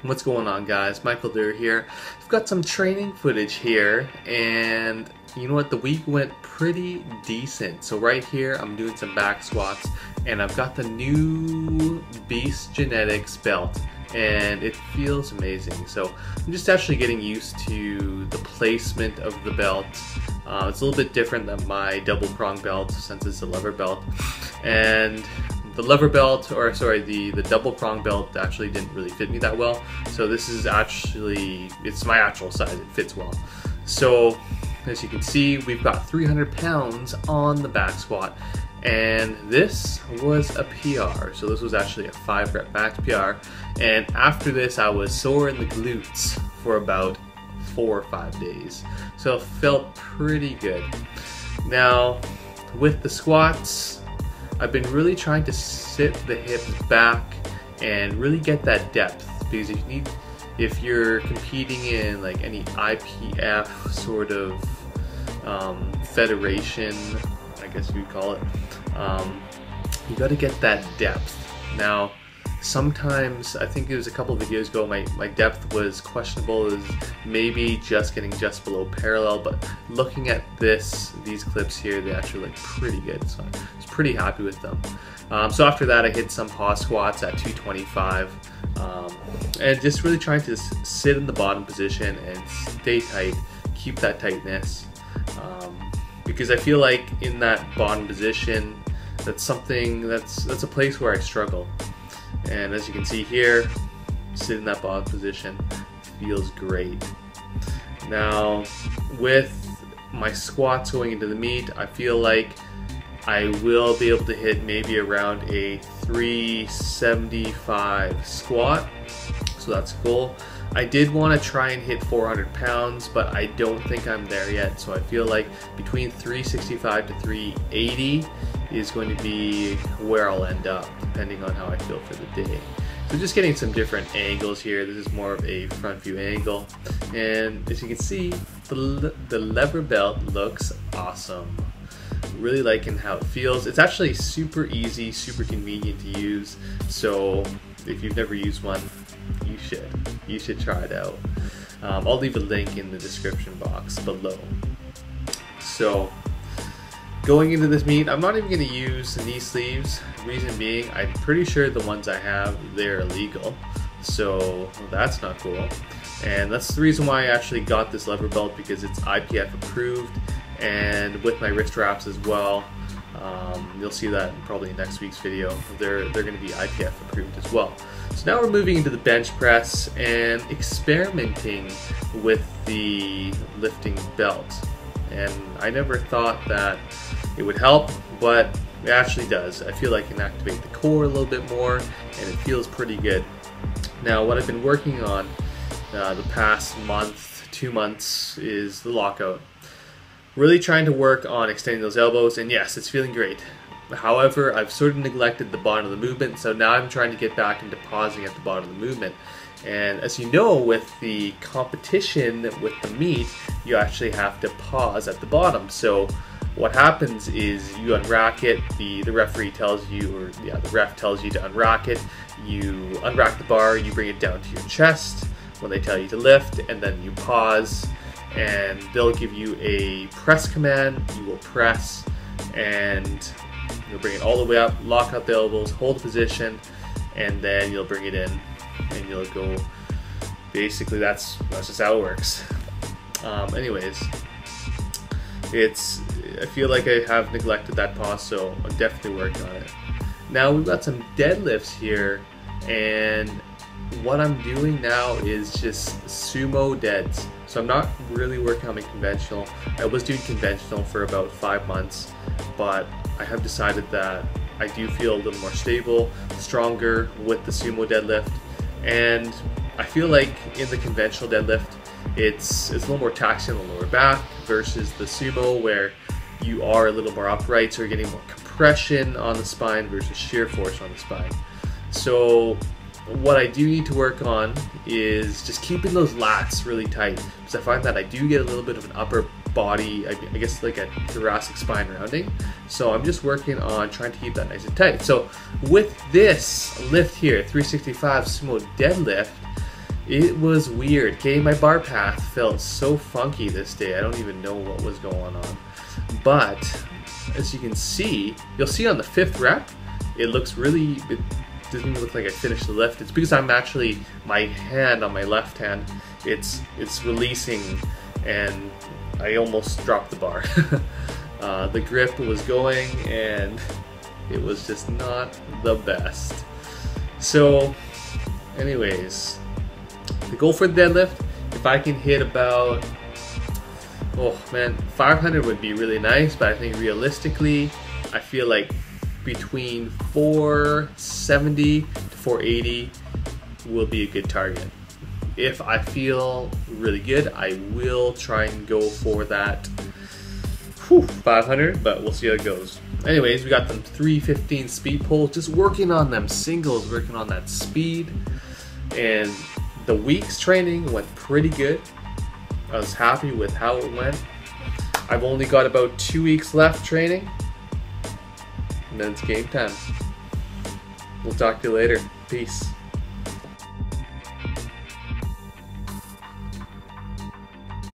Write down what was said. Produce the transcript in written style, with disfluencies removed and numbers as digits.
What's going on, guys? Michael Durr here. I've got some training footage here, and you know what? The week went pretty decent. So right here I'm doing some back squats, and I've got the new Beast Genetics belt, and it feels amazing. So I'm just actually getting used to the placement of the belt. It's a little bit different than my double prong belt since it's a lever belt, and the lever belt, or sorry, the double prong belt actually didn't really fit me that well. So this is actually, it's my actual size, it fits well. So as you can see, we've got 300 pounds on the back squat, and this was a PR. So this was actually a 5 rep max PR, and after this I was sore in the glutes for about 4 or 5 days. So it felt pretty good. Now with the squats, I've been really trying to sit the hips back and really get that depth, because if you're competing in like any IPF sort of federation, I guess you'd call it, you got to get that depth. Now sometimes, I think it was a couple of videos ago, my depth was questionable, as maybe just getting just below parallel, but looking at these clips here, they actually look pretty good, so I was pretty happy with them. So after that I hit some pause squats at 225, and just really trying to sit in the bottom position and stay tight, keep that tightness, because I feel like in that bottom position, that's a place where I struggle. And as you can see here, sit in that bottom position, feels great. Now with my squats going into the meet, I feel like I will be able to hit maybe around a 375 squat, so that's cool. I did want to try and hit 400 pounds, but I don't think I'm there yet, so I feel like between 365 to 380 is going to be where I'll end up, depending on how I feel for the day. So just getting some different angles here. This is more of a front view angle, and as you can see, the lever belt looks awesome. Really liking how it feels. It's actually super easy, super convenient to use, so if you've never used one, you should try it out. I'll leave a link in the description box below. So going into this meet, I'm not even going to use knee sleeves. Reason being, I'm pretty sure the ones I have, they're illegal, so that's not cool. And that's the reason why I actually got this lever belt, because it's IPF approved, and with my wrist wraps as well. You'll see that probably in next week's video. They're going to be IPF approved as well. So now we're moving into the bench press and experimenting with the lifting belt. And I never thought that it would help, but it actually does. I feel like I can activate the core a little bit more, and it feels pretty good. Now what I've been working on the past month, 2 months, is the lockout. Really trying to work on extending those elbows, and yes, it's feeling great. However, I've sort of neglected the bottom of the movement, so now I'm trying to get back into pausing at the bottom of the movement. And as you know, with the competition with the meet, you actually have to pause at the bottom. So what happens is you unrack it, the referee tells you, or yeah, the ref tells you to unrack it. You unrack the bar, you bring it down to your chest when they tell you to lift, and then you pause, and they'll give you a press command. You will press, and you'll bring it all the way up, lock out the elbows, hold the position, and then you'll bring it in, and you'll go. Basically, that's just how it works. Anyways, I feel like I have neglected that pause, so I'm definitely working on it. Now we've got some deadlifts here, and what I'm doing now is just sumo deads. So I'm not really working on my conventional. I was doing conventional for about 5 months, but I have decided that I do feel a little more stable, stronger with the sumo deadlift, and I feel like in the conventional deadlift, it's a little more taxing on the lower back versus the sumo, where you are a little more upright, so you're getting more compression on the spine versus shear force on the spine. So what I do need to work on is just keeping those lats really tight, because I find that I do get a little bit of an upper body, I guess like a thoracic spine rounding. So I'm just working on trying to keep that nice and tight. So with this lift here, 365 Sumo Deadlift, It was weird. Okay, my bar path felt so funky this day. I don't even know what was going on. But as you can see, you'll see on the 5th rep, it doesn't look like I finished the lift. It's because I'm actually, my hand on my left hand, it's releasing, and I almost dropped the bar. The grip was going, and it was just not the best. So anyways, the goal for the deadlift, if I can hit about, oh man, 500 would be really nice, but I think realistically, I feel like between 470 to 480 will be a good target. If I feel really good, I will try and go for that 500, but we'll see how it goes. Anyways, we got them 315 speed pulls, just working on them singles, working on that speed, and the week's training went pretty good. I was happy with how it went. I've only got about 2 weeks left training, and then it's game time. We'll talk to you later. Peace.